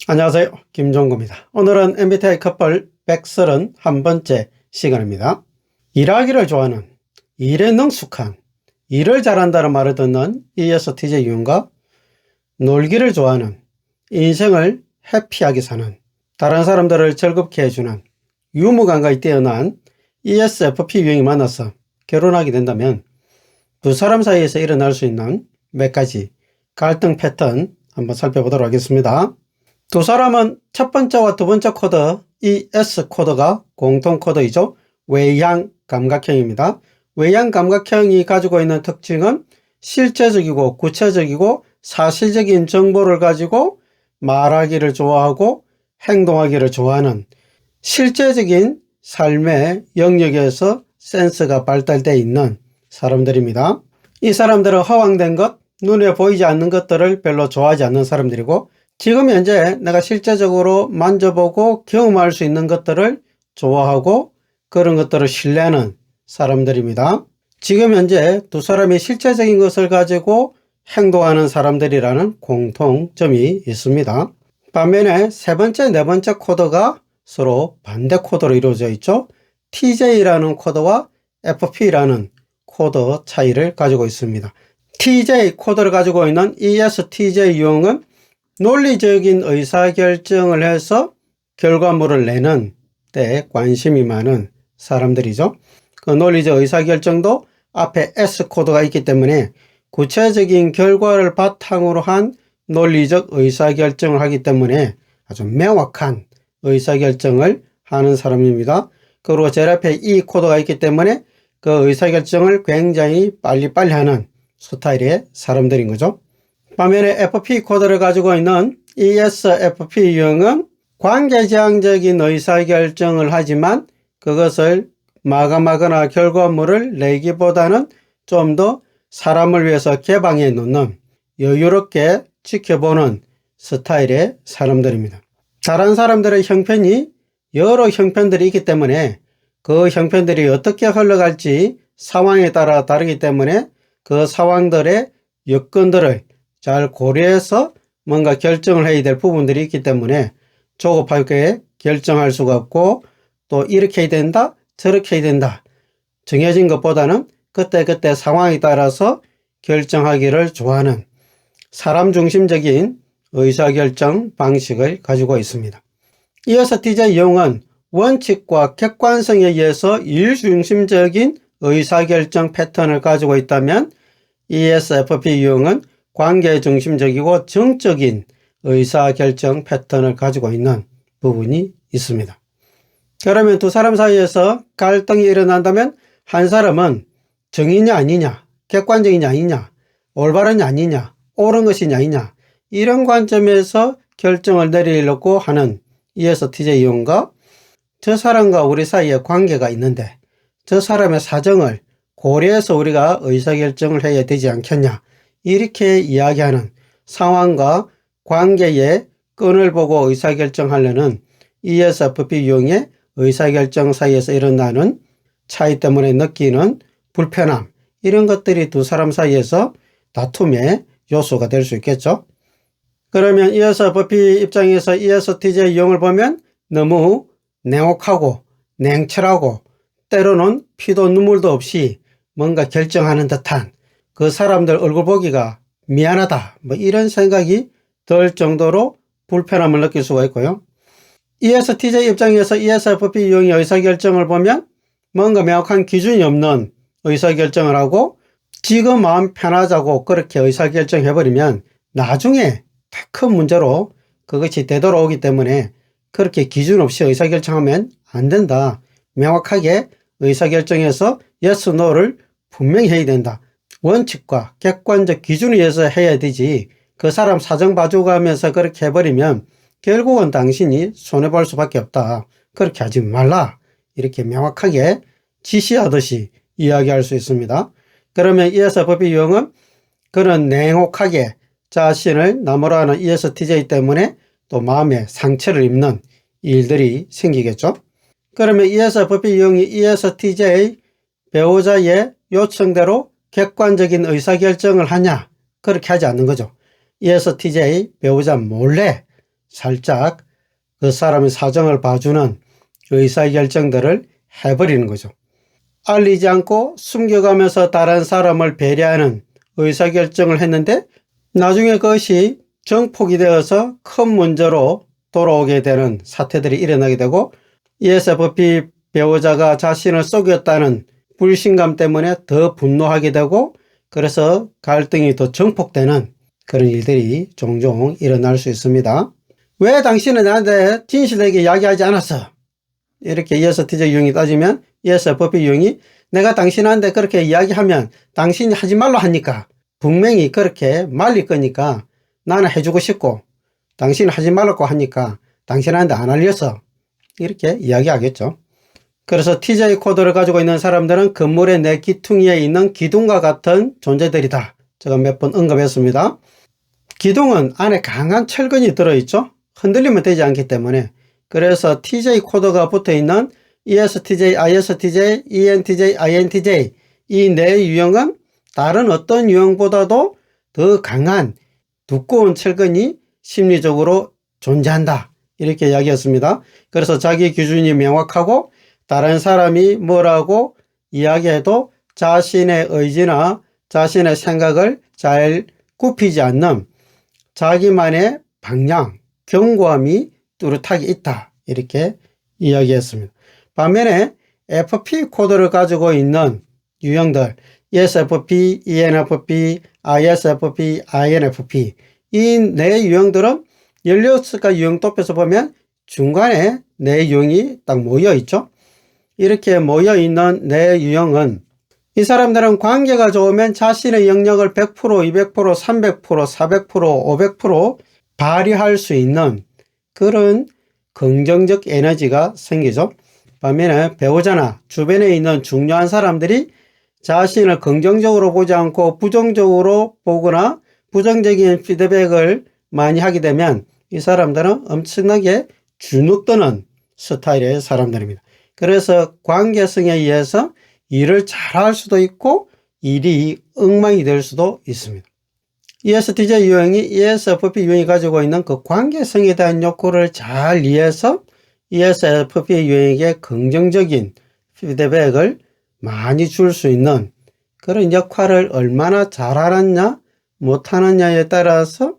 안녕하세요. 김종구입니다. 오늘은 MBTI 커플 131번째 시간입니다. 일하기를 좋아하는, 일에 능숙한, 일을 잘한다는 말을 듣는 ESTJ 유형과 놀기를 좋아하는, 인생을 해피하게 사는, 다른 사람들을 즐겁게 해주는 유머 감각이 뛰어난 ESFP 유형이 만나서 결혼하게 된다면 두 사람 사이에서 일어날 수 있는 몇 가지 갈등 패턴 한번 살펴보도록 하겠습니다. 두 사람은 첫 번째와 두 번째 코드, ES 코드가 공통 코드이죠. 외향 감각형입니다. 외향 감각형이 가지고 있는 특징은 실제적이고 구체적이고 사실적인 정보를 가지고 말하기를 좋아하고 행동하기를 좋아하는 실제적인 삶의 영역에서 센스가 발달되어 있는 사람들입니다. 이 사람들은 허황된 것, 눈에 보이지 않는 것들을 별로 좋아하지 않는 사람들이고, 지금 현재 내가 실제적으로 만져보고 경험할 수 있는 것들을 좋아하고 그런 것들을 신뢰하는 사람들입니다. 지금 현재 두 사람이 실제적인 것을 가지고 행동하는 사람들이라는 공통점이 있습니다. 반면에 세 번째, 네 번째 코드가 서로 반대 코드로 이루어져 있죠. TJ라는 코드와 FP라는 코드 차이를 가지고 있습니다. TJ 코드를 가지고 있는 ESTJ 유형은 논리적인 의사결정을 해서 결과물을 내는 데 관심이 많은 사람들이죠. 그 논리적 의사결정도 앞에 S코드가 있기 때문에 구체적인 결과를 바탕으로 한 논리적 의사결정을 하기 때문에 아주 명확한 의사결정을 하는 사람입니다. 그리고 제일 앞에 E 코드가 있기 때문에 그 의사결정을 굉장히 빨리빨리 하는 스타일의 사람들인 거죠. 반면에 FP 코드를 가지고 있는 ESFP 유형은 관계지향적인 의사결정을 하지만 그것을 마감하거나 결과물을 내기보다는 좀 더 사람을 위해서 개방해 놓는 여유롭게 지켜보는 스타일의 사람들입니다. 다른 사람들의 형편이 여러 형편들이 있기 때문에 그 형편들이 어떻게 흘러갈지 상황에 따라 다르기 때문에 그 상황들의 여건들을 잘 고려해서 뭔가 결정을 해야 될 부분들이 있기 때문에 조급하게 결정할 수가 없고 또 이렇게 해야 된다 저렇게 해야 된다 정해진 것보다는 그때그때 상황에 따라서 결정하기를 좋아하는 사람 중심적인 의사결정 방식을 가지고 있습니다. 이어서 TJ 유형은 원칙과 객관성에 의해서 일중심적인 의사결정 패턴을 가지고 있다면 ESFP 유형은 관계 중심적이고 정적인 의사결정 패턴을 가지고 있는 부분이 있습니다. 그러면 두 사람 사이에서 갈등이 일어난다면 한 사람은 정의냐 아니냐, 객관적이냐 아니냐, 올바르냐 아니냐, 옳은 것이냐 아니냐 이런 관점에서 결정을 내리려고 하는 ESTJ 유형과 저 사람과 우리 사이에 관계가 있는데 저 사람의 사정을 고려해서 우리가 의사결정을 해야 되지 않겠냐 이렇게 이야기하는 상황과 관계의 끈을 보고 의사결정하려는 ESFP 유형의 의사결정 사이에서 일어나는 차이 때문에 느끼는 불편함 이런 것들이 두 사람 사이에서 다툼의 요소가 될 수 있겠죠. 그러면 ESFP 입장에서 ESTJ 유형을 보면 너무 냉혹하고 냉철하고 때로는 피도 눈물도 없이 뭔가 결정하는 듯한 그 사람들 얼굴 보기가 미안하다 뭐 이런 생각이 들 정도로 불편함을 느낄 수가 있고요. ESTJ 입장에서 ESFP 유형의 의사결정을 보면 뭔가 명확한 기준이 없는 의사결정을 하고 지금 마음 편하자고 그렇게 의사결정해버리면 나중에 큰 문제로 그것이 되돌아오기 때문에 그렇게 기준 없이 의사결정하면 안 된다. 명확하게 의사결정해서 yes, no를 분명히 해야 된다. 원칙과 객관적 기준에 의해서 해야 되지 그 사람 사정 봐주가면서 그렇게 해버리면 결국은 당신이 손해볼 수밖에 없다. 그렇게 하지 말라. 이렇게 명확하게 지시하듯이 이야기할 수 있습니다. 그러면 ESFP 유형은 그런 냉혹하게 자신을 나무라 하는 ESTJ 때문에 또 마음에 상처를 입는 일들이 생기겠죠. 그러면 ESFP 유형이 ESTJ 배우자의 요청대로 객관적인 의사결정을 하냐? 그렇게 하지 않는 거죠. ESTJ 배우자 몰래 살짝 그 사람의 사정을 봐주는 의사결정들을 해버리는 거죠. 알리지 않고 숨겨가면서 다른 사람을 배려하는 의사결정을 했는데 나중에 그것이 정폭이 되어서 큰 문제로 돌아오게 되는 사태들이 일어나게 되고 ESFP 배우자가 자신을 속였다는 불신감 때문에 더 분노하게 되고 그래서 갈등이 더 정폭되는 그런 일들이 종종 일어날 수 있습니다. 왜 당신은 나한테 진실되게 이야기하지 않았어? 이렇게 ESTJ 유형이 따지면 ESFP 유형이 내가 당신한테 그렇게 이야기하면 당신이 하지 말라 하니까 분명히 그렇게 말릴 거니까 나는 해주고 싶고 당신이 하지 말라고 하니까 당신한테 안 알렸어. 이렇게 이야기하겠죠. 그래서 TJ 코드를 가지고 있는 사람들은 건물의 내 기퉁이에 있는 기둥과 같은 존재들이다. 제가 몇 번 언급했습니다. 기둥은 안에 강한 철근이 들어있죠. 흔들리면 되지 않기 때문에 그래서 TJ 코드가 붙어있는 ESTJ, ISTJ, ENTJ, INTJ 이 네 유형은 다른 어떤 유형보다도 더 강한 두꺼운 철근이 심리적으로 존재한다. 이렇게 이야기했습니다. 그래서 자기 기준이 명확하고 다른 사람이 뭐라고 이야기해도 자신의 의지나 자신의 생각을 잘 굽히지 않는 자기만의 방향, 견고함이 뚜렷하게 있다. 이렇게 이야기했습니다. 반면에 FP 코드를 가지고 있는 유형들 ESFP, ENFP, ISFP, INFP 이 네 유형들은 16가지 유형 도표에서 보면 중간에 네 유형이 딱 모여 있죠. 이렇게 모여 있는 네 유형은 이 사람들은 관계가 좋으면 자신의 영역을 100%, 200%, 300%, 400%, 500% 발휘할 수 있는 그런 긍정적 에너지가 생기죠. 반면에 배우자나 주변에 있는 중요한 사람들이 자신을 긍정적으로 보지 않고 부정적으로 보거나 부정적인 피드백을 많이 하게 되면 이 사람들은 엄청나게 주눅드는 스타일의 사람들입니다. 그래서 관계성에 의해서 일을 잘할 수도 있고 일이 엉망이 될 수도 있습니다. ESTJ 유형이 ESFP 유형이 가지고 있는 그 관계성에 대한 욕구를 잘 이해해서 ESFP 유형에게 긍정적인 피드백을 많이 줄 수 있는 그런 역할을 얼마나 잘하느냐 못하느냐에 따라서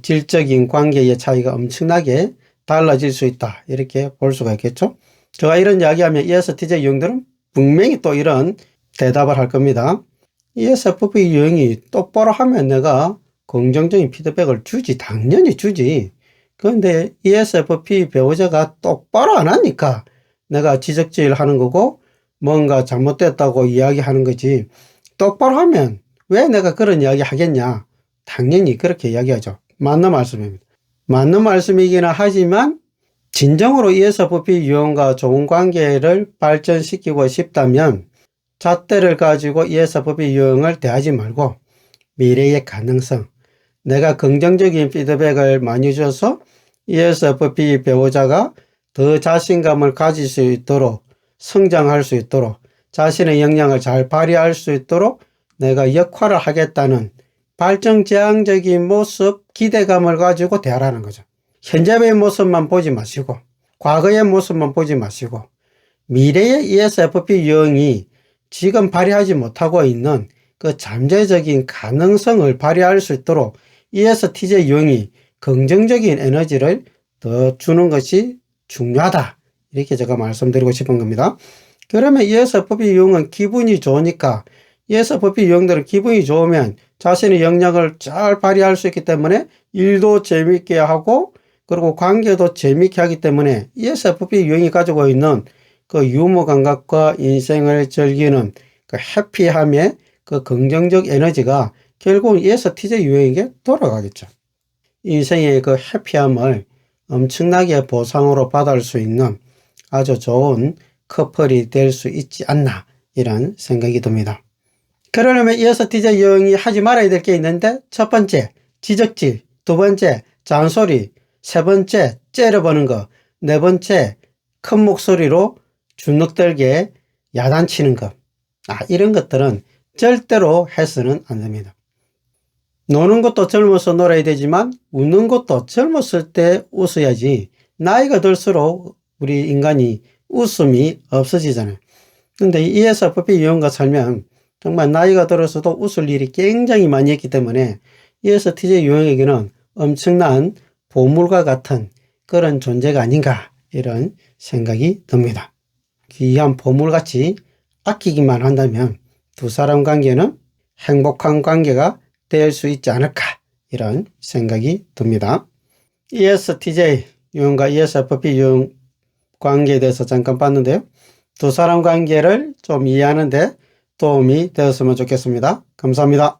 질적인 관계의 차이가 엄청나게 달라질 수 있다. 이렇게 볼 수가 있겠죠. 제가 이런 이야기하면 ESTJ 유형들은 분명히 또 이런 대답을 할 겁니다. ESFP 유형이 똑바로 하면 내가 긍정적인 피드백을 주지. 당연히 주지. 그런데 ESFP 배우자가 똑바로 안 하니까 내가 지적질 하는 거고 뭔가 잘못됐다고 이야기하는 거지. 똑바로 하면 왜 내가 그런 이야기 하겠냐. 당연히 그렇게 이야기하죠. 맞는 말씀입니다. 맞는 말씀이기는 하지만 진정으로 ESFP 유형과 좋은 관계를 발전시키고 싶다면 잣대를 가지고 ESFP 유형을 대하지 말고 미래의 가능성, 내가 긍정적인 피드백을 많이 줘서 ESFP 배우자가 더 자신감을 가질 수 있도록 성장할 수 있도록 자신의 역량을 잘 발휘할 수 있도록 내가 역할을 하겠다는 발전지향적인 모습, 기대감을 가지고 대하라는 거죠. 현재의 모습만 보지 마시고 과거의 모습만 보지 마시고 미래의 ESFP 유형이 지금 발휘하지 못하고 있는 그 잠재적인 가능성을 발휘할 수 있도록 ESTJ 유형이 긍정적인 에너지를 더 주는 것이 중요하다. 이렇게 제가 말씀드리고 싶은 겁니다. 그러면 ESFP 유형은 기분이 좋으니까 ESFP 유형들은 기분이 좋으면 자신의 역량을 잘 발휘할 수 있기 때문에 일도 재밌게 하고 그리고 관계도 재밌게 하기 때문에 ESFP 유형이 가지고 있는 그 유머 감각과 인생을 즐기는 그 해피함의 그 긍정적 에너지가 결국은 ESTJ 유형에게 돌아가겠죠. 인생의 그 해피함을 엄청나게 보상으로 받을 수 있는 아주 좋은 커플이 될 수 있지 않나 이런 생각이 듭니다. 그러려면 ESTJ 유형이 하지 말아야 될 게 있는데 첫 번째 지적질, 두 번째 잔소리, 세 번째 째려보는 거, 네 번째 큰 목소리로 주눅들게 야단치는 것. 이런 것들은 절대로 해서는 안 됩니다. 노는 것도 젊어서 놀아야 되지만 웃는 것도 젊었을 때 웃어야지 나이가 들수록 우리 인간이 웃음이 없어지잖아요. 근데 이 ESFP 유형과 살면 정말 나이가 들어서도 웃을 일이 굉장히 많이 있기 때문에 ESTJ 유형에게는 엄청난 보물과 같은 그런 존재가 아닌가 이런 생각이 듭니다. 귀한 보물같이 아끼기만 한다면 두 사람 관계는 행복한 관계가 될 수 있지 않을까 이런 생각이 듭니다. ESTJ 유형과 ESFP 유형 관계에 대해서 잠깐 봤는데요. 두 사람 관계를 좀 이해하는 데 도움이 되었으면 좋겠습니다. 감사합니다.